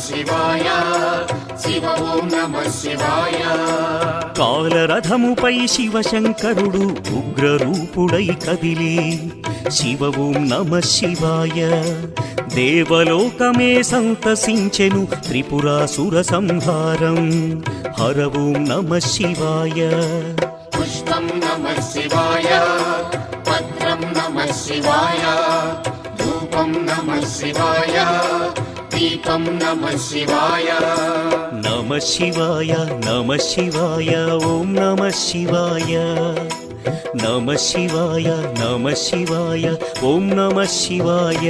శివాయ శివ ఓం నమః శివాయ కాలరథముపై శివశంకరుడు ఉగ్రరూపుడై కదిలి శివ ఓం నమః శివాయ దేవలోకమే సంతసించెను త్రిపురాసుర సంహారం హర ఓం నమః శివాయ పుష్పం నమః శివాయ పత్రం నమః శివాయ ధూపం నమః శివాయ దీపం నమః శివాయ నమః శివాయ నమః శివాయ ఓం నమః శివాయ నమః శివాయ నమః శివాయ ఓం నమః శివాయ